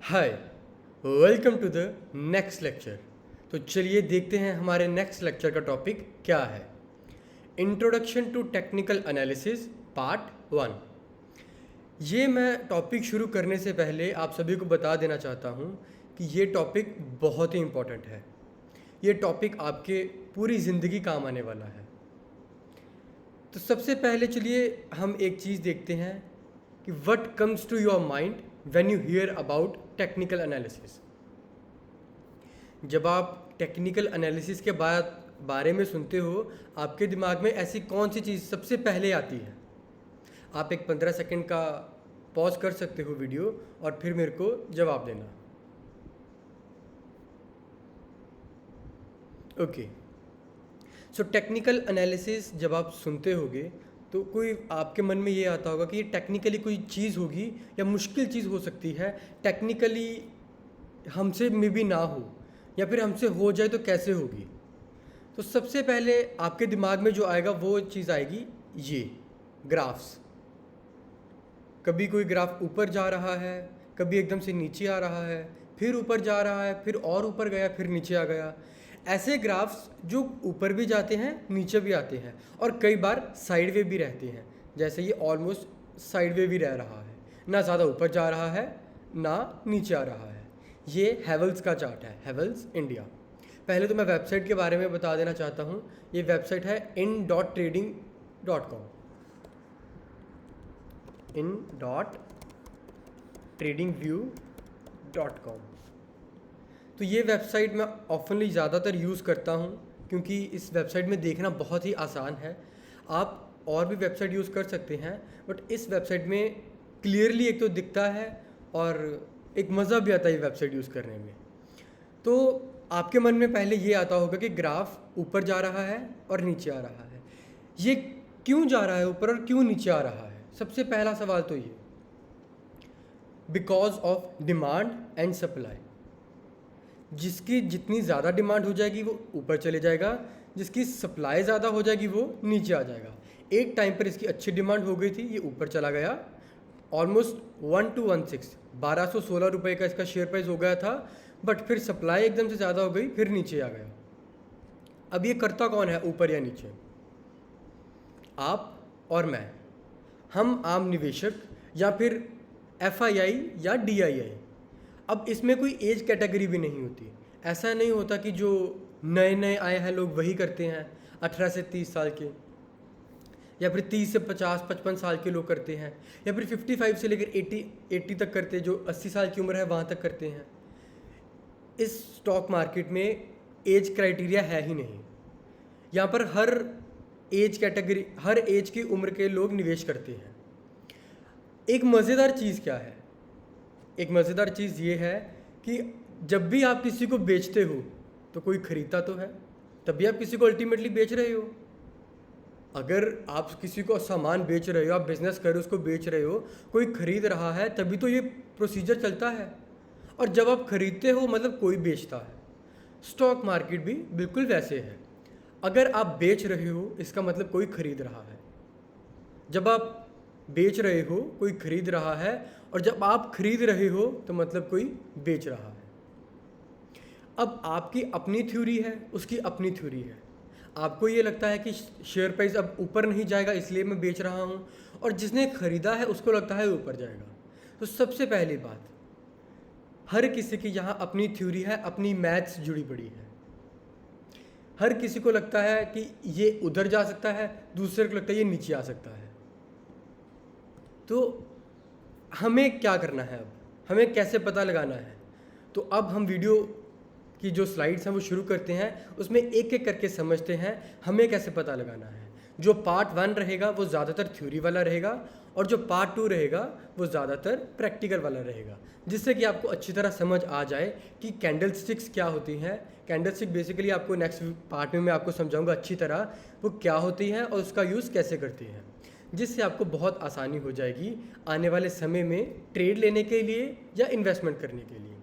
Hi, welcome to the next lecture. तो चलिए देखते हैं हमारे नेक्स्ट लेक्चर का टॉपिक क्या है। Introduction to technical analysis part 1। ये मैं टॉपिक शुरू करने से पहले आप सभी को बता देना चाहता हूँ कि ये टॉपिक बहुत ही इम्पोर्टेंट है। ये टॉपिक आपके पूरी ज़िंदगी काम आने वाला है। तो सबसे पहले चलिए हम एक चीज़ देखते हैं कि what comes to your mind when you hear about technical analysis. जब आप टेक्निकल एनालिसिस के बारे में सुनते हो, आपके दिमाग में ऐसी कौन सी चीज़ सबसे पहले आती है? आप एक 15 सेकंड का पॉज कर सकते हो वीडियो और फिर मेरे को जवाब देना। ओके, सो टेक्निकल एनालिसिस जब आप सुनते होगे तो कोई आपके मन में ये आता होगा कि ये टेक्निकली कोई चीज़ होगी या मुश्किल चीज़ हो सकती है, टेक्निकली हमसे में भी ना हो, या फिर हमसे हो जाए तो कैसे होगी। तो सबसे पहले आपके दिमाग में जो आएगा वो चीज़ आएगी ये ग्राफ्स। कभी कोई ग्राफ ऊपर जा रहा है, कभी एकदम से नीचे आ रहा है, फिर ऊपर जा रहा है, फिर और ऊपर गया, फिर नीचे आ गया। ऐसे ग्राफ्स जो ऊपर भी जाते हैं, नीचे भी आते हैं और कई बार साइड वे भी रहते हैं। जैसे ये ऑलमोस्ट साइड वे भी रह रहा है, ना ज़्यादा ऊपर जा रहा है ना नीचे आ रहा है। ये हेवल्स का चार्ट है, हेवल्स इंडिया। पहले तो मैं वेबसाइट के बारे में बता देना चाहता हूँ। ये वेबसाइट है in.trading.com। in.tradingview.com। तो ये वेबसाइट मैं ऑफनली ज़्यादातर यूज़ करता हूँ क्योंकि इस वेबसाइट में देखना बहुत ही आसान है। आप और भी वेबसाइट यूज़ कर सकते हैं, बट इस वेबसाइट में क्लियरली एक तो दिखता है और एक मज़ा भी आता है ये वेबसाइट यूज़ करने में। तो आपके मन में पहले ये आता होगा कि ग्राफ ऊपर जा रहा है और नीचे आ रहा है। ये क्यों जा रहा है ऊपर और क्यों नीचे आ रहा है? सबसे पहला सवाल तो ये, because of demand and supply. जिसकी जितनी ज़्यादा डिमांड हो जाएगी वो ऊपर चले जाएगा, जिसकी सप्लाई ज़्यादा हो जाएगी वो नीचे आ जाएगा। एक टाइम पर इसकी अच्छी डिमांड हो गई थी, ये ऊपर चला गया, ऑलमोस्ट 1216 1216 रुपये का इसका शेयर प्राइस हो गया था, बट फिर सप्लाई एकदम से ज़्यादा हो गई, फिर नीचे आ गया। अब ये करता कौन है, ऊपर या नीचे? आप और मैं, हम आम निवेशक या फिर FII या DII। अब इसमें कोई एज कैटेगरी भी नहीं होती। ऐसा नहीं होता कि जो नए नए आए हैं लोग वही करते हैं, 18 से 30 साल के, या फिर 30 से 50-55 साल के लोग करते हैं, या फिर 55 से लेकर 80 तक करते हैं, जो 80 साल की उम्र है वहाँ तक करते हैं। इस स्टॉक मार्केट में एज क्राइटेरिया है ही नहीं। यहाँ पर हर एज कैटेगरी, हर एज की उम्र के लोग निवेश करते हैं। एक मज़ेदार चीज़ क्या है? एक मज़ेदार चीज़ ये है कि जब भी आप किसी को बेचते हो तो कोई ख़रीदता तो है, तभी आप किसी को अल्टीमेटली बेच रहे हो। अगर आप किसी को सामान बेच रहे हो, आप बिज़नेस कर रहे हो, उसको बेच रहे हो, कोई ख़रीद रहा है, तभी तो ये प्रोसीजर चलता है। और जब आप ख़रीदते हो मतलब कोई बेचता है। स्टॉक मार्केट भी बिल्कुल वैसे है। अगर आप बेच रहे हो इसका मतलब कोई ख़रीद रहा है। जब आप बेच रहे हो कोई ख़रीद रहा है, और जब आप ख़रीद रहे हो तो मतलब कोई बेच रहा है। अब आपकी अपनी थ्योरी है, उसकी अपनी थ्योरी है। आपको ये लगता है कि शेयर प्राइस अब ऊपर नहीं जाएगा इसलिए मैं बेच रहा हूँ, और जिसने ख़रीदा है उसको लगता है ऊपर जाएगा। तो सबसे पहली बात, हर किसी की यहाँ अपनी थ्योरी है, अपनी मैथ्स जुड़ी पड़ी है। हर किसी को लगता है कि ये उधर जा सकता है, दूसरे को लगता है ये नीचे आ सकता है। तो हमें क्या करना है? अब हमें कैसे पता लगाना है? तो अब हम वीडियो की जो स्लाइड्स हैं वो शुरू करते हैं, उसमें एक एक करके समझते हैं हमें कैसे पता लगाना है। जो पार्ट 1 रहेगा वो ज़्यादातर थ्योरी वाला रहेगा, और जो पार्ट 2 रहेगा वो ज़्यादातर प्रैक्टिकल वाला रहेगा, जिससे कि आपको अच्छी तरह समझ आ जाए कि कैंडल स्टिक्स क्या होती हैं। कैंडल स्टिक बेसिकली आपको नेक्स्ट पार्ट में मैं आपको समझाऊंगा अच्छी तरह वो क्या होती हैं और उसका यूज़ कैसे करती हैं, जिससे आपको बहुत आसानी हो जाएगी आने वाले समय में ट्रेड लेने के लिए या इन्वेस्टमेंट करने के लिए।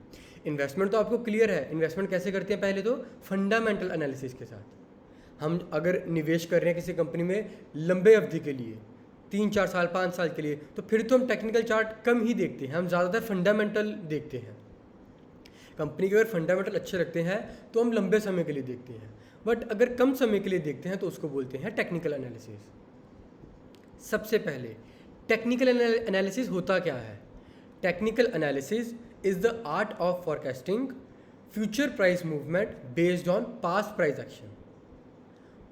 इन्वेस्टमेंट तो आपको क्लियर है, इन्वेस्टमेंट कैसे करते हैं? पहले तो फंडामेंटल एनालिसिस के साथ। हम अगर निवेश कर रहे हैं किसी कंपनी में लंबे अवधि के लिए, 3-4 साल 5 साल के लिए, तो फिर तो हम टेक्निकल चार्ट कम ही देखते हैं, हम ज़्यादातर फंडामेंटल देखते हैं। कंपनी के अगर फंडामेंटल अच्छे लगते हैं तो हम लंबे समय के लिए देखते हैं, बट अगर कम समय के लिए देखते हैं तो उसको बोलते हैं टेक्निकल एनालिसिस। सबसे पहले टेक्निकल एनालिसिस होता क्या है? Technical analysis is the art of forecasting future price movement based on past price action,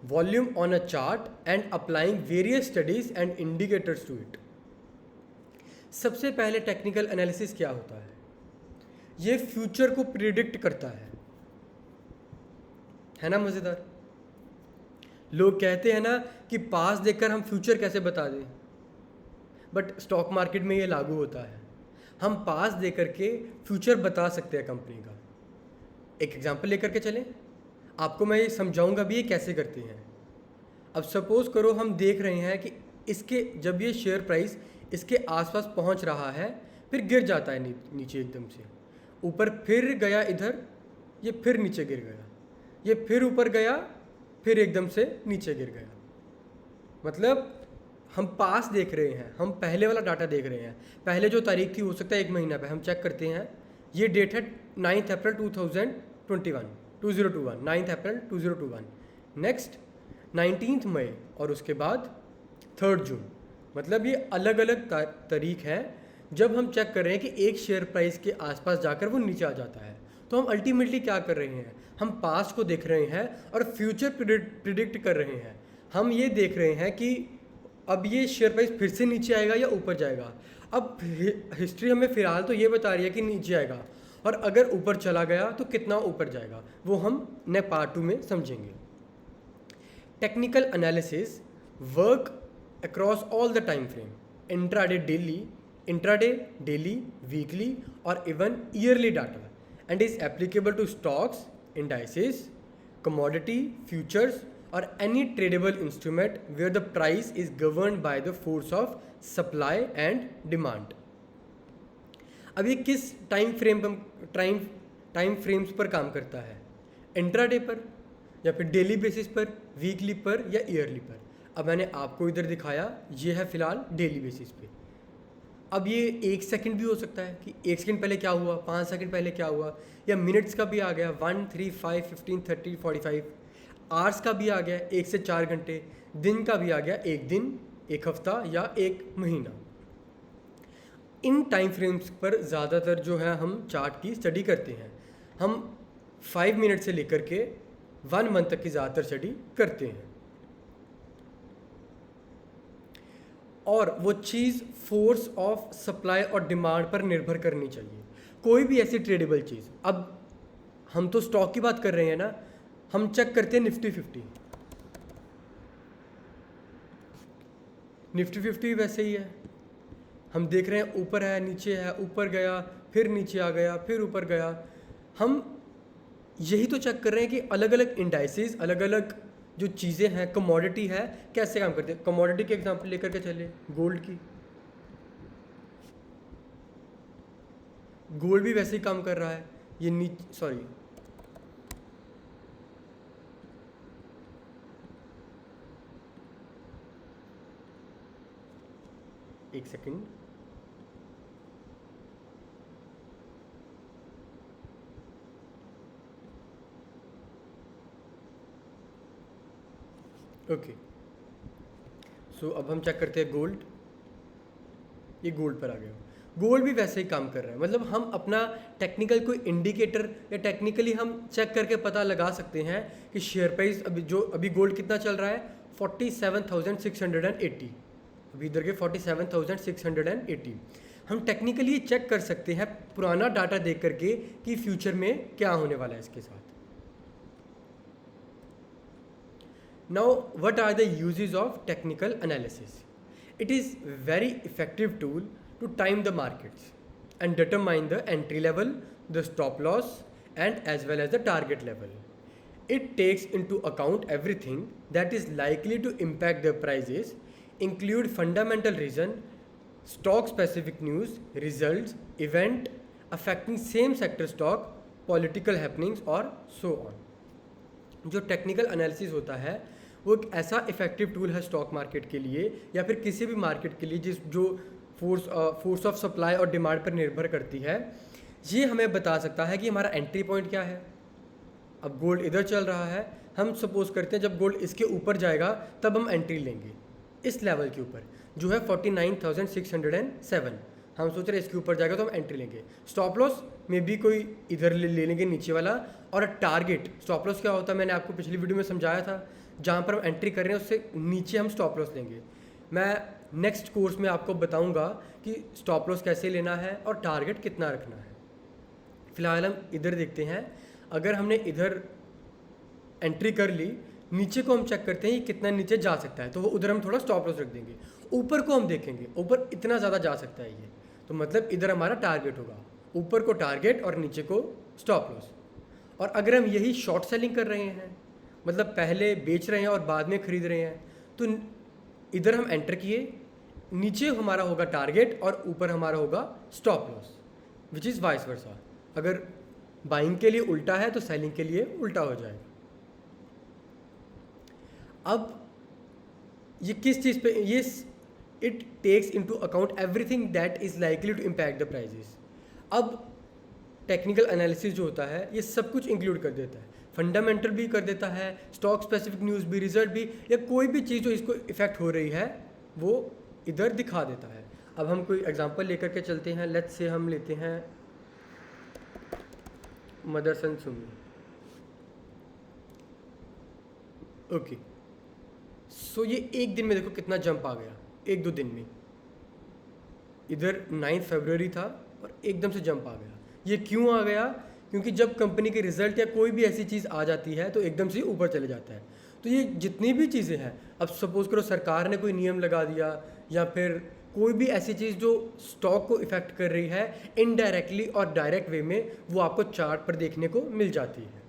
volume on a chart and applying various studies and indicators to it. सबसे पहले technical analysis क्या होता है? ये future को प्रिडिक्ट करता है ना? मज़ेदार। लोग कहते हैं ना कि पास देखकर हम फ्यूचर कैसे बता दें, बट स्टॉक मार्केट में ये लागू होता है। हम पास देख करके फ्यूचर बता सकते हैं कंपनी का। एक एग्जांपल लेकर के चलें, आपको मैं ये समझाऊंगा भी ये कैसे करते हैं। अब सपोज करो हम देख रहे हैं कि इसके जब ये शेयर प्राइस इसके आसपास पहुंच रहा है, फिर गिर जाता है नीचे एकदम से, ऊपर फिर गया इधर, ये फिर नीचे गिर गया, ये फिर ऊपर गया, फिर एकदम से नीचे गिर गया। मतलब हम पास देख रहे हैं, हम पहले वाला डाटा देख रहे हैं। पहले जो तारीख थी हो सकता है 1 महीना पे, हम चेक करते हैं। ये डेट है 9 अप्रैल 2021 9 अप्रैल 2021। नेक्स्ट 19 मई और उसके बाद 3 जून। मतलब ये अलग अलग तारीख है जब हम चेक कर रहे हैं कि एक शेयर प्राइस के आसपास जाकर वो नीचे आ जाता है। तो हम अल्टीमेटली क्या कर रहे हैं? हम पास्ट को देख रहे हैं और फ्यूचर प्रिडिक्ट कर रहे हैं। हम ये देख रहे हैं कि अब ये शेयर प्राइस फिर से नीचे आएगा या ऊपर जाएगा। अब हिस्ट्री हमें फ़िलहाल तो ये बता रही है कि नीचे आएगा, और अगर ऊपर चला गया तो कितना ऊपर जाएगा, वो हम नेक्स्ट पार्ट 2 में समझेंगे। Technical analysis work across all the time frame, intraday, daily, weekly और even yearly data, and is applicable to stocks, indices, commodity, futures or any tradable instrument where the price is governed by the force of supply and demand। अब ये किस time frames पर काम करता है? Intraday पर, या फिर डेली बेसिस पर, वीकली पर, या ईयरली पर। अब मैंने आपको इधर दिखाया, ये है फिलहाल डेली बेसिस पे। अब ये 1 सेकंड भी हो सकता है कि 1 सेकंड पहले क्या हुआ, 5 सेकंड पहले क्या हुआ, या मिनट्स का भी आ गया 1, 3, 5, 15, 30, 45, आवर्स का भी आ गया 1 से 4 घंटे, दिन का भी आ गया 1 दिन, 1 हफ्ता या 1 महीना। इन टाइम फ्रेम्स पर ज़्यादातर जो है हम चार्ट की स्टडी करते हैं। हम 5 मिनट से लेकर के 1 मंथ तक की ज़्यादातर स्टडी करते हैं, और वो चीज़ फोर्स ऑफ सप्लाई और डिमांड पर निर्भर करनी चाहिए। कोई भी ऐसी ट्रेडेबल चीज़, अब हम तो स्टॉक की बात कर रहे हैं ना, हम चेक करते हैं निफ्टी 50। निफ्टी 50 वैसे ही है, हम देख रहे हैं ऊपर है, नीचे है, ऊपर गया, फिर नीचे आ गया, फिर ऊपर गया। हम यही तो चेक कर रहे हैं कि अलग अलग इंडाइसेस, अलग अलग जो चीज़ें हैं, कमोडिटी है, कैसे काम करते हैं। कमोडिटी के एग्जांपल लेकर के चले, गोल्ड की। गोल्ड भी वैसे ही काम कर रहा है। ये एक सेकंड, ओके। सो अब हम चेक करते हैं गोल्ड। ये गोल्ड पर आ गया। गोल्ड भी वैसे ही काम कर रहा है। मतलब हम अपना टेक्निकल कोई इंडिकेटर या टेक्निकली हम चेक करके पता लगा सकते हैं कि शेयर प्राइस अभी गोल्ड कितना चल रहा है, 47,680। अभी इधर के 47,680। हम टेक्निकली चेक कर सकते हैं पुराना डाटा देख करके कि फ्यूचर में क्या होने वाला है इसके साथ। Now what are the uses of technical analysis? It is very effective tool to time the markets and determine the entry level, the stop loss, and as well as the target level. It takes into account everything that is likely to impact the prices, include fundamental reason, stock specific news, results, event affecting same sector stock, political happenings और so on. जो technical analysis होता है वो एक ऐसा effective tool है stock market के लिए या फिर किसी भी मार्केट के लिए जो फोर्स ऑफ सप्लाई और डिमांड पर निर्भर करती है, ये हमें बता सकता है कि हमारा एंट्री पॉइंट क्या है। अब गोल्ड इधर चल रहा है, हम सपोज करते हैं जब गोल्ड इसके ऊपर जाएगा तब हम एंट्री लेंगे, इस लेवल के ऊपर जो है 49,607। हम सोच रहे हैं इसके ऊपर जाएगा तो हम एंट्री लेंगे। स्टॉप लॉस में भी कोई इधर ले लेंगे नीचे वाला, और टारगेट स्टॉप लॉस क्या होता है मैंने आपको पिछली वीडियो में समझाया था, जहाँ पर हम एंट्री कर रहे हैं उससे नीचे हम स्टॉप लॉस लेंगे। मैं नेक्स्ट कोर्स में आपको बताऊंगा कि स्टॉप लॉस कैसे लेना है और टारगेट कितना रखना है। फिलहाल हम इधर देखते हैं, अगर हमने इधर एंट्री कर ली, नीचे को हम चेक करते हैं ये कितना नीचे जा सकता है, तो वो उधर हम थोड़ा स्टॉप लॉस रख देंगे। ऊपर को हम देखेंगे, ऊपर इतना ज़्यादा जा सकता है ये, तो मतलब इधर हमारा टारगेट होगा, ऊपर को टारगेट और नीचे को स्टॉप लॉस। और अगर हम यही शॉर्ट सेलिंग कर रहे हैं, मतलब पहले बेच रहे हैं और बाद में खरीद रहे हैं, तो इधर हम एंटर किए, नीचे हमारा होगा टारगेट और ऊपर हमारा होगा stop loss, which is vice versa. अगर बाइंग के लिए उल्टा है तो सेलिंग के लिए उल्टा हो जाएगा। अब ये किस चीज़ पे, ये it takes into account everything that is likely to impact the prices. अब टेक्निकल एनालिसिस जो होता है ये सब कुछ इंक्लूड कर देता है, फंडामेंटल भी कर देता है, स्टॉक स्पेसिफिक न्यूज़ भी, रिजल्ट भी, या कोई भी चीज़ जो इसको इफेक्ट हो रही है वो इधर दिखा देता है। अब हम कोई एग्जांपल लेकर के चलते हैं। लेट्स से हम लेते हैं मदरसन सुमी। ओके, सो ये एक दिन में देखो कितना जंप आ गया, एक दो दिन में। इधर 9 फरवरी था और एकदम से जंप आ गया। ये क्यों आ गया? क्योंकि जब कंपनी के रिजल्ट या कोई भी ऐसी चीज़ आ जाती है तो एकदम से ऊपर चले जाता है। तो ये जितनी भी चीज़ें हैं, अब सपोज करो सरकार ने कोई नियम लगा दिया या फिर कोई भी ऐसी चीज़ जो स्टॉक को इफ़ेक्ट कर रही है इनडायरेक्टली और डायरेक्ट वे में, वो आपको चार्ट पर देखने को मिल जाती है।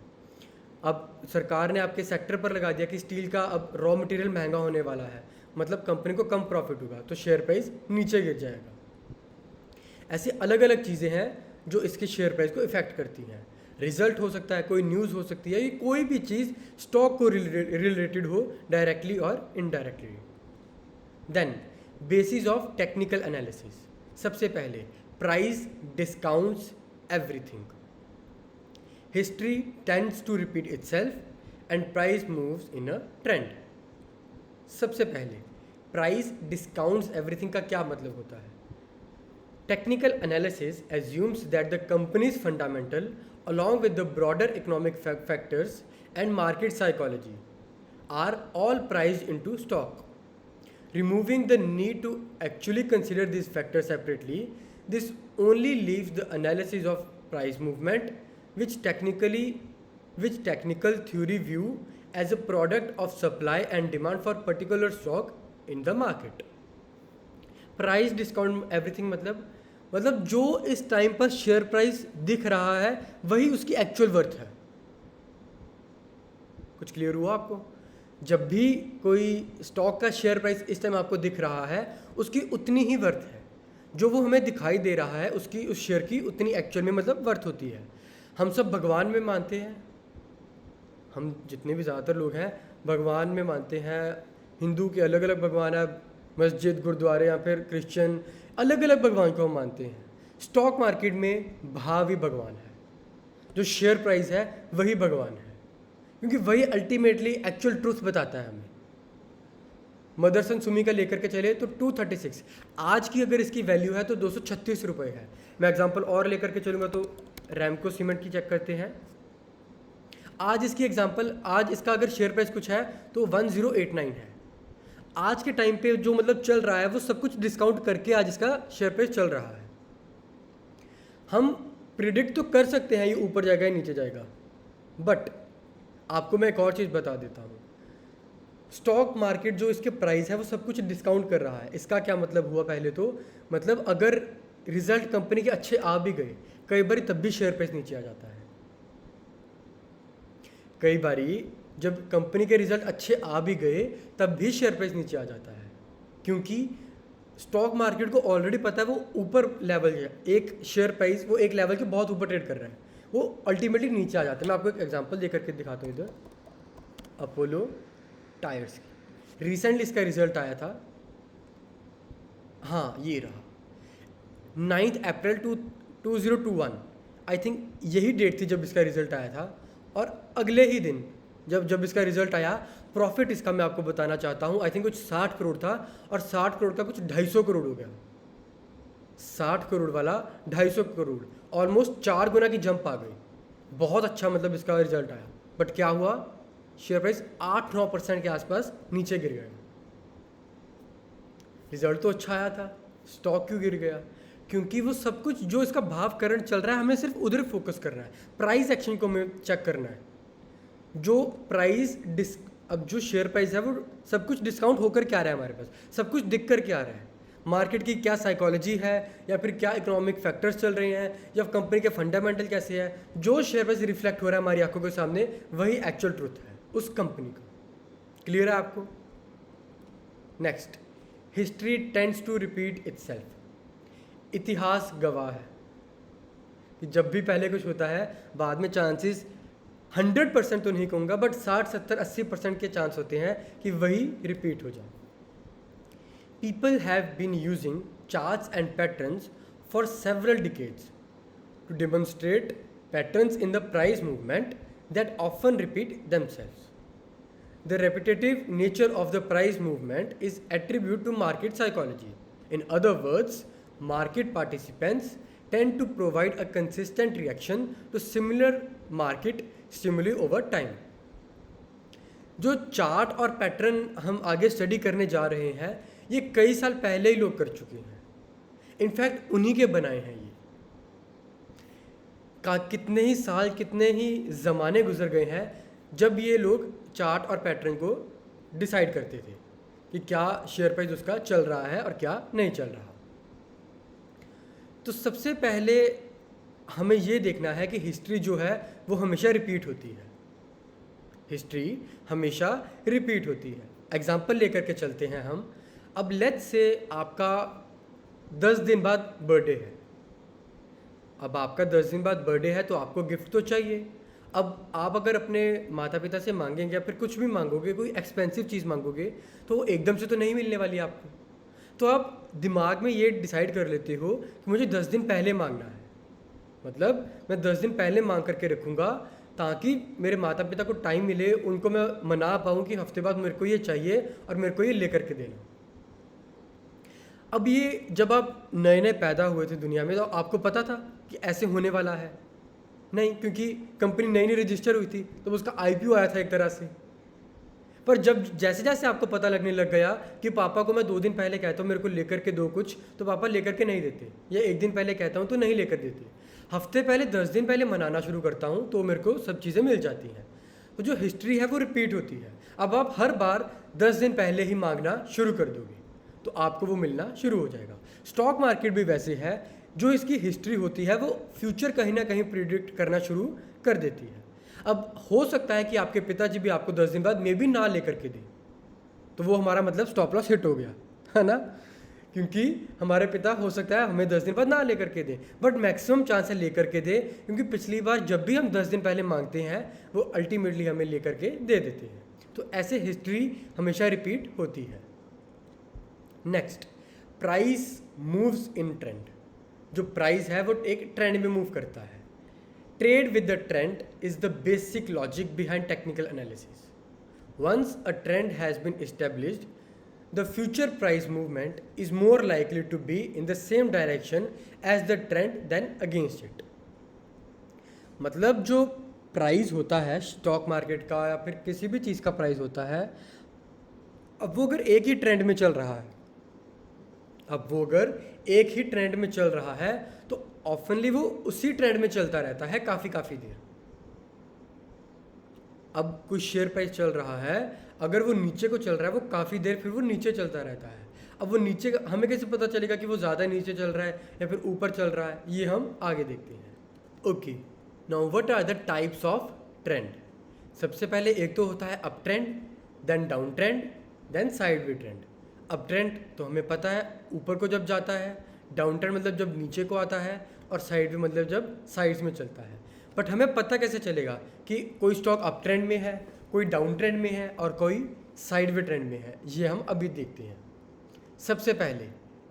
अब सरकार ने आपके सेक्टर पर लगा दिया कि स्टील का अब रॉ मटेरियल महंगा होने वाला है, मतलब कंपनी को कम प्रॉफिट होगा, तो शेयर प्राइस नीचे गिर जाएगा। ऐसी अलग अलग चीज़ें हैं जो इसके शेयर प्राइस को इफ़ेक्ट करती हैं। रिजल्ट हो सकता है, कोई न्यूज़ हो सकती है, ये कोई भी चीज़ स्टॉक को रिलेटेड हो डायरेक्टली और indirectly. Then basis of technical analysis, सबसे पहले price discounts everything. History tends to repeat itself and price moves in a trend. सबसे पहले प्राइस डिस्काउंट्स एवरीथिंग का क्या मतलब होता है? Technical analysis assumes that the company's fundamental, along with the broader economic factors and market psychology, are all priced into stock. Removing the need to actually consider these factors separately, this only leaves the analysis of price movement, which technical theory view as a product of supply and demand for particular stock in the market. Price discount everything मतलब जो इस time पर share price दिख रहा है वही उसकी actual worth है। कुछ क्लियर हुआ आपको? जब भी कोई स्टॉक का शेयर प्राइस इस टाइम आपको दिख रहा है, उसकी उतनी ही वर्थ है, जो वो हमें दिखाई दे रहा है उसकी, उस शेयर की उतनी एक्चुअल में मतलब वर्थ होती है। हम सब भगवान में मानते हैं, हम जितने भी ज़्यादातर लोग हैं भगवान में मानते हैं। हिंदू के अलग अलग भगवान है, मस्जिद, गुरुद्वारे, या फिर क्रिश्चियन, अलग अलग भगवान को हम मानते हैं। स्टॉक मार्केट में भाव ही भगवान है, जो शेयर प्राइस है वही भगवान है, क्योंकि वही अल्टीमेटली एक्चुअल ट्रूथ बताता है हमें। मदरसन सुमी का लेकर के चले तो 236, आज की अगर इसकी वैल्यू है तो 236 रुपये है। मैं एग्जांपल और लेकर के चलूँगा तो रैमको सीमेंट की चेक करते हैं। आज इसकी एग्जांपल, आज इसका अगर शेयर प्राइस कुछ है तो 1089 है। आज के टाइम पे जो मतलब चल रहा है वो सब कुछ डिस्काउंट करके आज इसका शेयर प्राइस चल रहा है। हम प्रिडिक्ट तो कर सकते हैं ये ऊपर जाएगा या नीचे जाएगा, बट आपको मैं एक और चीज़ बता देता हूँ। स्टॉक मार्केट जो इसके प्राइस है वो सब कुछ डिस्काउंट कर रहा है। इसका क्या मतलब हुआ? पहले तो मतलब अगर रिजल्ट कंपनी के अच्छे आ भी गए, कई बार तब भी शेयर प्राइस नीचे आ जाता है। कई बारी जब कंपनी के रिजल्ट अच्छे आ भी गए तब भी शेयर प्राइस नीचे आ जाता है, क्योंकि स्टॉक मार्केट को ऑलरेडी पता है वो ऊपर लेवल है, एक शेयर प्राइस वो एक लेवल के बहुत ऊपर ट्रेड कर रहा है, वो अल्टीमेटली नीचे आ जाता है। मैं आपको एक एग्जांपल दे करके दिखाता हूँ। इधर अपोलो टायर्स की रिसेंटली इसका रिजल्ट आया था, हाँ ये रहा 9 अप्रैल 2021। आई थिंक यही डेट थी जब इसका रिजल्ट आया था, और अगले ही दिन जब इसका रिजल्ट आया, प्रॉफिट इसका मैं आपको बताना चाहता हूँ, आई थिंक कुछ 60 करोड़ था, और 60 करोड़ का कुछ 250 करोड़ हो गया। 60 करोड़ वाला 250 करोड़, ऑलमोस्ट 4 गुना की जंप आ गई। बहुत अच्छा मतलब इसका रिजल्ट आया। बट क्या हुआ, शेयर प्राइस 8-9% के आसपास नीचे गिर गया। रिजल्ट तो अच्छा आया था, स्टॉक क्यों गिर गया? क्योंकि वो सब कुछ जो इसका भाव करंट चल रहा है, हमें सिर्फ उधर फोकस करना है, प्राइस एक्शन को हमें चेक करना है। जो प्राइस अब जो शेयर प्राइस है वो सब कुछ डिस्काउंट होकर क्या आ रहा है, हमारे पास सब कुछ दिख कर क्या आ रहा है, मार्केट की क्या साइकोलॉजी है, या फिर क्या इकोनॉमिक फैक्टर्स चल रहे हैं, या कंपनी के फंडामेंटल कैसे है, जो शेयर प्राइस रिफ्लेक्ट हो रहा है हमारी आंखों के सामने, वही एक्चुअल ट्रुथ है उस कंपनी का। क्लियर है आपको? Next, history tends to repeat itself. इतिहास गवाह है कि जब भी पहले कुछ होता है, बाद में चांसेस 100% तो नहीं कहूँगा, बट 60-70-80% के चांस होते हैं कि वही रिपीट हो जाए। People have been using charts and patterns for several decades to demonstrate patterns in the price movement that often repeat themselves. The repetitive nature of the price movement is attributed to market psychology. In other words, market participants tend to provide a consistent reaction to similar market stimuli over time. जो chart और pattern हम आगे study करने जा रहे हैं, ये कई साल पहले ही लोग कर चुके हैं। इनफैक्ट उन्हीं के बनाए हैं ये। कितने ही साल, कितने ही ज़माने गुजर गए हैं जब ये लोग चार्ट और पैटर्न को डिसाइड करते थे कि क्या शेयर प्राइस उसका चल रहा है और क्या नहीं चल रहा। तो सबसे पहले हमें ये देखना है कि हिस्ट्री जो है वो हमेशा रिपीट होती है। हिस्ट्री हमेशा रिपीट होती है। एग्जाम्पल लेकर के चलते हैं हम। अब लेट्स से आपका 10 दिन बाद बर्थडे है। अब आपका 10 दिन बाद बर्थडे है तो आपको गिफ्ट तो चाहिए। अब आप अगर अपने माता पिता से मांगेंगे या फिर कुछ भी मांगोगे, कोई एक्सपेंसिव चीज़ मांगोगे, तो वो एकदम से तो नहीं मिलने वाली आपको। तो आप दिमाग में ये डिसाइड कर लेते हो कि मुझे 10 दिन पहले मांगना है। मतलब मैं 10 दिन पहले मांग करके रखूँगा ताकि मेरे माता पिता को टाइम मिले, उनको मैं मना पाऊँ कि हफ्ते बाद मेरे को ये चाहिए और मेरे को ये लेकर के देना। अब ये जब आप नए नए पैदा हुए थे दुनिया में, तो आपको पता था कि ऐसे होने वाला है? नहीं, क्योंकि कंपनी नई नई रजिस्टर हुई थी तो उसका IPO आया था एक तरह से। पर जब जैसे जैसे आपको पता लगने लग गया कि पापा को मैं 2 दिन पहले कहता हूँ मेरे को लेकर के दो कुछ, तो पापा लेकर के नहीं देते, या 1 दिन पहले कहता हूँ तो नहीं लेकर देते, हफ्ते पहले 10 दिन पहले मनाना शुरू करता हूँ तो मेरे को सब चीज़ें मिल जाती हैं। तो जो हिस्ट्री है वो रिपीट होती है। अब आप हर बार 10 दिन पहले ही मांगना शुरू कर दोगे तो आपको वो मिलना शुरू हो जाएगा। स्टॉक मार्केट भी वैसे है, जो इसकी हिस्ट्री होती है वो फ्यूचर कहीं ना कहीं प्रिडिक्ट करना शुरू कर देती है। अब हो सकता है कि आपके पिताजी भी आपको 10 दिन बाद मे भी ना लेकर के दें, तो वो हमारा मतलब स्टॉप लॉस हिट हो गया, है ना? क्योंकि हमारे पिता हो सकता है हमें 10 दिन बाद ना लेकर के दें, बट मैक्सिमम चांस है लेकर के दें, क्योंकि पिछली बार जब भी हम 10 दिन पहले मांगते हैं वो अल्टीमेटली हमें लेकर के दे देते हैं। तो ऐसे हिस्ट्री हमेशा रिपीट होती है। Next, price moves in trend. जो प्राइस है वो एक ट्रेंड में मूव करता है। Trade with the trend is the basic logic behind technical analysis. Once a trend has been established, the future price movement is more likely to be in the same direction as the trend than against it. मतलब जो price होता है stock market का या फिर किसी भी चीज़ का प्राइस होता है, अब वो अगर एक ही ट्रेंड में चल रहा है, तो ऑफनली वो उसी ट्रेंड में चलता रहता है काफ़ी देर। अब कोई शेयर प्राइस चल रहा है, अगर वो नीचे को चल रहा है वो काफ़ी देर फिर वो नीचे चलता रहता है। अब वो नीचे, हमें कैसे पता चलेगा कि वो ज़्यादा नीचे चल रहा है या फिर ऊपर चल रहा है? ये हम आगे देखते हैं। Okay, now what are the types of trend? सबसे पहले एक तो होता है up trend, then down trend, then sideway trend. Up trend तो हमें पता है ऊपर को जब जाता है, डाउन ट्रेंड मतलब जब नीचे को आता है, और साइडवे मतलब जब साइड्स में चलता है। बट हमें पता कैसे चलेगा कि कोई स्टॉक अप ट्रेंड में है, कोई डाउन ट्रेंड में है और कोई साइडवे ट्रेंड में है? ये हम अभी देखते हैं। सबसे पहले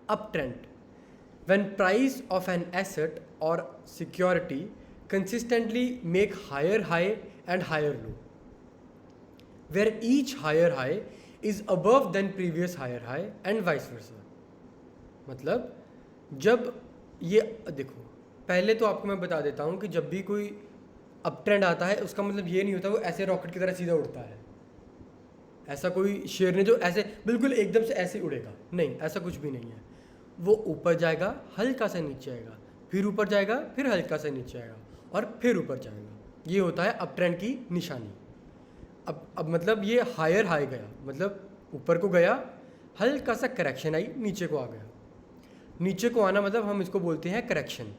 up trend, when price of an asset or security consistently make higher high and higher low, where each higher high is above than previous higher high and vice versa. मतलब जब ये देखो, पहले तो आपको मैं बता देता हूँ कि जब भी कोई अप ट्रेंड आता है उसका मतलब ये नहीं होता वो ऐसे रॉकेट की तरह सीधा उड़ता है. ऐसा कोई शेर ने जो ऐसे बिल्कुल एकदम से ऐसे उड़ेगा, नहीं, ऐसा कुछ भी नहीं है. वो ऊपर जाएगा, हल्का सा नीचे आएगा, फिर ऊपर जाएगा, फिर हल्का सा नीचे आएगा और फिर ऊपर जाएगा. ये होता है अप ट्रेंड की निशानी. अब मतलब ये हायर हाई गया, मतलब ऊपर को गया, हल्का सा करेक्शन आई, नीचे को आ गया. नीचे को आना मतलब हम इसको बोलते हैं करेक्शन.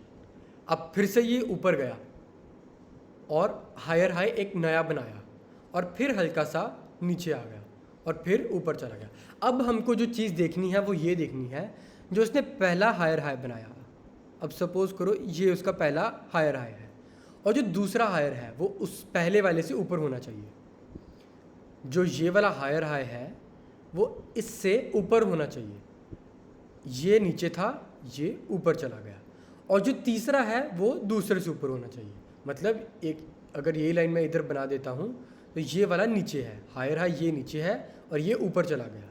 अब फिर से ये ऊपर गया और हायर हाई एक नया बनाया और फिर हल्का सा नीचे आ गया और फिर ऊपर चला गया. अब हमको जो चीज़ देखनी है वो ये देखनी है जो उसने पहला हायर हाई बनाया. अब सपोज करो ये उसका पहला हायर हाई है और जो दूसरा हायर है वो उस पहले वाले से ऊपर होना चाहिए. जो ये वाला हायर हाई है वो इससे ऊपर होना चाहिए. ये नीचे था, ये ऊपर चला गया. और जो तीसरा है वो दूसरे से ऊपर होना चाहिए. मतलब एक अगर ये लाइन मैं इधर बना देता हूँ तो ये वाला नीचे है, हायर हाई ये नीचे है और ये ऊपर चला गया.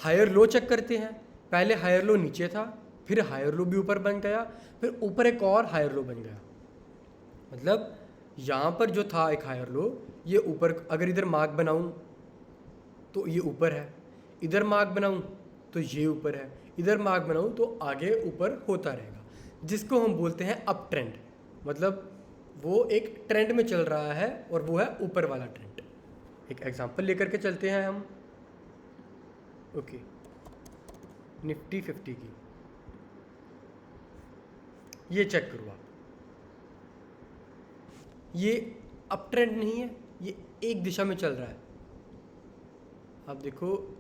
हायर लो चेक करते हैं. पहले हायर लो नीचे था, फिर हायर लो भी ऊपर बन गया, फिर ऊपर एक और हायर लो बन गया. मतलब यहाँ पर जो था एक हायर लो, ये ऊपर, अगर इधर मार्क बनाऊँ तो ये ऊपर है, इधर मार्क बनाऊँ तो ये ऊपर है, इधर मार्क बनाऊँ तो आगे ऊपर होता रहेगा, जिसको हम बोलते हैं अप ट्रेंड. मतलब वो एक ट्रेंड में चल रहा है और वो है ऊपर वाला ट्रेंड. एक एग्जांपल लेकर के चलते हैं हम. ओके, निफ्टी 50 की ये चेक करो आप. ये अप ट्रेंड नहीं है, ये एक दिशा में चल रहा है. आप देखो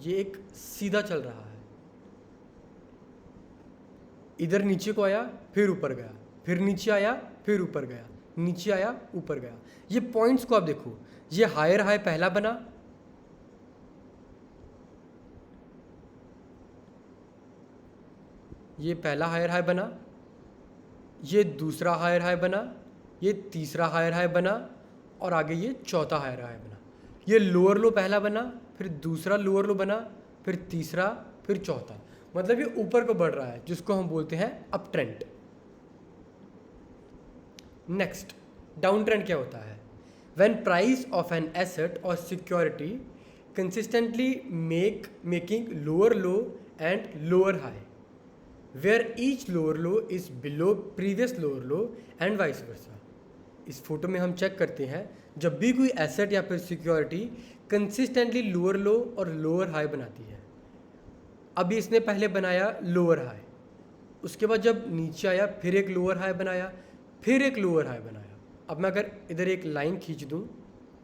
ये एक सीधा चल रहा है. इधर नीचे को आया, फिर ऊपर गया, फिर नीचे आया, फिर ऊपर गया, नीचे आया, ऊपर गया. ये पॉइंट्स को आप देखो, ये हायर हाई पहला बना, ये पहला हायर हाई बना, ये दूसरा हायर हाई बना, ये तीसरा हायर हाई बना और आगे ये चौथा हायर हाई बना. ये लोअर लो पहला बना, फिर दूसरा लोअर लो बना, फिर तीसरा, फिर चौथा. मतलब ये ऊपर को बढ़ रहा है, जिसको हम बोलते हैं up trend. Next, down trend क्या होता है? When price of an asset or security consistently making lower low and lower high, where each lower low is below previous lower low and vice versa. इस photo में हम check करते हैं, जब भी कोई एसेट या फिर सिक्योरिटी कंसिस्टेंटली लोअर लो और लोअर हाई बनाती है. अभी इसने पहले बनाया लोअर हाई, उसके बाद जब नीचे आया फिर एक लोअर हाई बनाया, फिर एक लोअर हाई बनाया. अब मैं अगर इधर एक लाइन खींच दूँ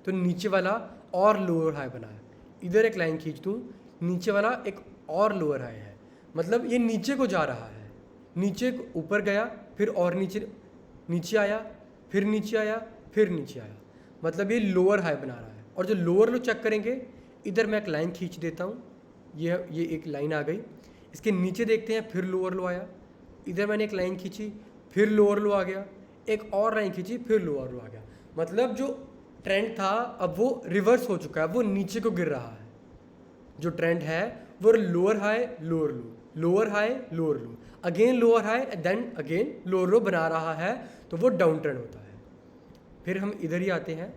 तो नीचे वाला और लोअर हाई बनाया, इधर एक लाइन खींच दूँ नीचे वाला एक और लोअर हाई है. मतलब ये नीचे को जा रहा है, नीचे ऊपर गया, फिर और नीचे, नीचे आया, फिर नीचे आया, फिर नीचे आया. मतलब ये लोअर हाई बना रहा है. और जो लोअर लो चेक करेंगे, इधर मैं एक लाइन खींच देता हूँ, ये एक लाइन आ गई. इसके नीचे देखते हैं, फिर लोअर लो आया, इधर मैंने एक लाइन खींची, फिर लोअर लो आ गया, एक और लाइन खींची, फिर लोअर लो आ गया. मतलब जो ट्रेंड था अब वो रिवर्स हो चुका है, वो नीचे को गिर रहा है. जो ट्रेंड है वो lower high lower low, lower high lower low, again lower high then again lower low बना रहा है, तो वो डाउन ट्रेंड होता है. फिर हम इधर ही आते हैं,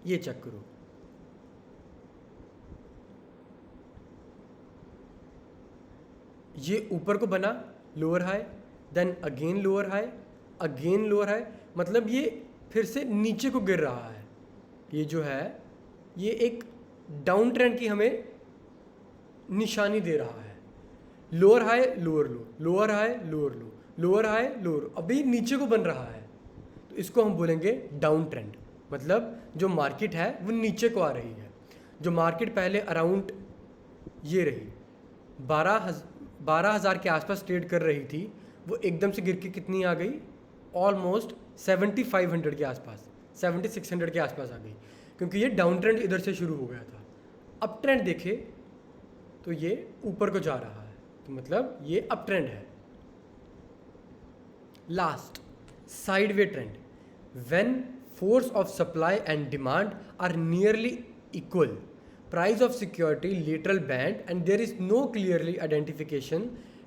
ये चेक करो, ये ऊपर को बना lower high, then again lower high, again lower high. मतलब ये फिर से नीचे को गिर रहा है. ये जो है ये एक डाउन ट्रेंड की हमें निशानी दे रहा है. Lower high lower low, lower high lower low, lower high lower, अभी नीचे को बन रहा है, तो इसको हम बोलेंगे डाउन ट्रेंड. मतलब जो मार्केट है वो नीचे को आ रही है. जो मार्केट पहले अराउंड ये रही 12,000 के आसपास ट्रेड कर रही थी, वो एकदम से गिर के कितनी आ गई, ऑलमोस्ट 7,500 के आसपास, 7,600 के आसपास आ गई, क्योंकि ये डाउन ट्रेंड इधर से शुरू हो गया था. अप ट्रेंड देखे तो ये ऊपर को जा रहा है, तो मतलब ये अप ट्रेंड है. Last, sideway trend, when force of supply and demand are nearly equal, price of security lateral band and there is no clearly identification,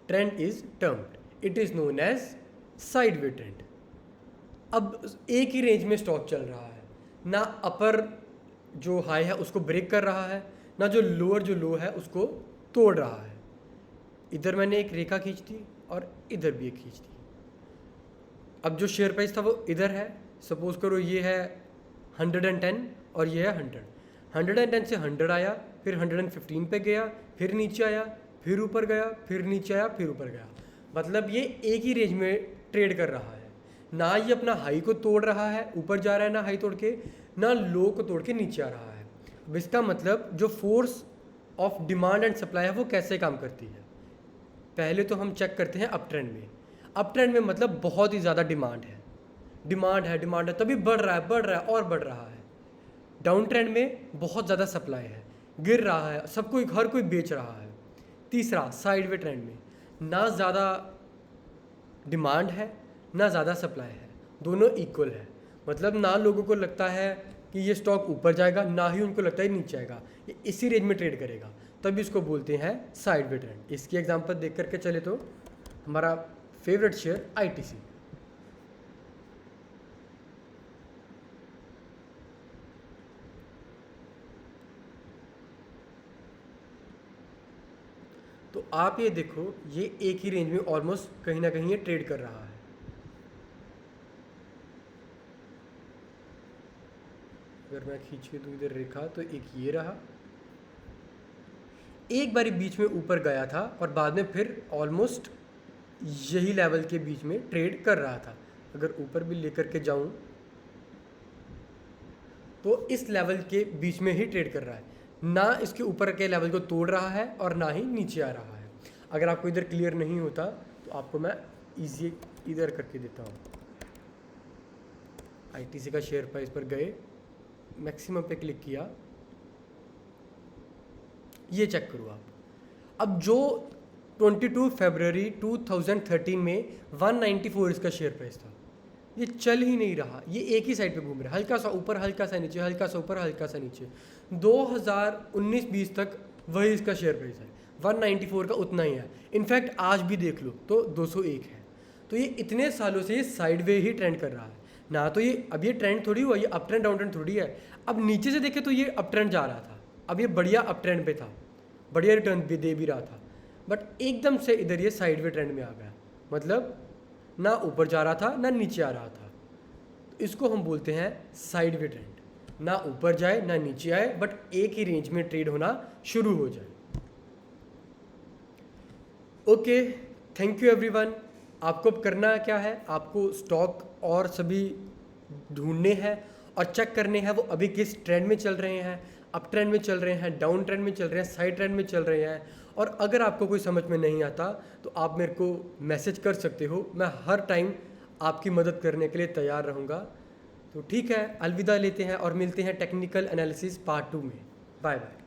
trend is termed, it is known as sideway trend. अब एक ही range में stock चल रहा है, ना अपर जो high है उसको ब्रेक कर रहा है, ना जो लोअर जो लो है उसको तोड़ रहा है. इधर मैंने एक रेखा खींच दी और इधर भी एक खींच दी. अब जो शेयर प्राइस था वो इधर है, सपोज करो ये है 110 और ये है 100. 110 से 100 आया, फिर 115 पे गया, फिर नीचे आया, फिर ऊपर गया, फिर नीचे आया, फिर ऊपर गया. मतलब ये एक ही रेंज में ट्रेड कर रहा है, ना ये अपना हाई को तोड़ रहा है ऊपर जा रहा है, ना हाई तोड़ के, ना लो को तोड़ के नीचे आ रहा है. अब इसका मतलब जो force of demand and supply है वो कैसे काम करती है. पहले तो हम चेक करते हैं अप ट्रेंड में. अप ट्रेंड में मतलब बहुत ही ज़्यादा डिमांड है तभी बढ़ रहा है और बढ़ रहा है. डाउन ट्रेंड में बहुत ज़्यादा सप्लाई है, गिर रहा है, हर कोई बेच रहा है. तीसरा साइडवे ट्रेंड में ना ज़्यादा डिमांड है ना ज़्यादा सप्लाई है, दोनों इक्वल है. मतलब ना लोगों को लगता है कि ये स्टॉक ऊपर जाएगा, ना ही उनको लगता है नीचे आएगा, ये इसी रेंज में ट्रेड करेगा, तभी इसको बोलते हैं साइडवे ट्रेंड. इसकी एग्जांपल देख करके चले तो हमारा फेवरेट शेयर आईटीसी. तो आप ये देखो, ये एक ही रेंज में ऑलमोस्ट कहीं ना कहीं ये ट्रेड कर रहा है. अगर मैं खींच के दूँ इधर रेखा तो एक ये रहा, एक बारी बीच में ऊपर गया था और बाद में फिर ऑलमोस्ट यही लेवल के बीच में ट्रेड कर रहा था. अगर ऊपर भी लेकर के जाऊं तो इस लेवल के बीच में ही ट्रेड कर रहा है, ना इसके ऊपर के लेवल को तोड़ रहा है और ना ही नीचे आ रहा है. अगर आपको इधर क्लियर नहीं होता तो आपको मैं इजी इधर करके देता हूँ. आईटीसी का शेयर प्राइस पर गए, मैक्सिमम पे क्लिक किया, ये चेक करो आप. अब जो 22 फरवरी 2013 में 194 इसका शेयर प्राइस था, ये चल ही नहीं रहा, ये एक ही साइड पे घूम रहा है, हल्का सा ऊपर हल्का सा नीचे, हल्का सा ऊपर हल्का सा नीचे. 2019-20 तक वही इसका शेयर प्राइस है, 194 का उतना ही है. इनफैक्ट आज भी देख लो तो 201 है. तो ये इतने सालों से ये साइडवे ही ट्रेंड कर रहा है ना. तो ये अब ये ट्रेंड थोड़ी हुआ, ये अप ट्रेंड डाउन ट्रेंड थोड़ी है. अब नीचे से देखे तो ये अप ट्रेंड जा रहा था, अब ये बढ़िया अप ट्रेंड पे था, बढ़िया रिटर्न भी दे भी रहा था, बट एकदम से इधर ये साइडवे ट्रेंड में आ गया. मतलब ना ऊपर जा रहा था ना नीचे आ रहा था. तो इसको हम बोलते हैं साइडवे ट्रेंड. ना ऊपर जाए ना नीचे आए, बट एक ही रेंज में ट्रेड होना शुरू हो जाए. Okay, thank you everyone. आपको अब करना क्या है, आपको स्टॉक और सभी ढूंढने हैं और चेक करने हैं वो अभी किस ट्रेंड में चल रहे हैं. अप ट्रेंड में चल रहे हैं, डाउन ट्रेंड में चल रहे हैं, साइड ट्रेंड में चल रहे हैं. और अगर आपको कोई समझ में नहीं आता तो आप मेरे को मैसेज कर सकते हो, मैं हर टाइम आपकी मदद करने के लिए तैयार रहूँगा. तो ठीक है, अलविदा लेते हैं और मिलते हैं टेक्निकल एनालिसिस पार्ट 2 में. Bye bye.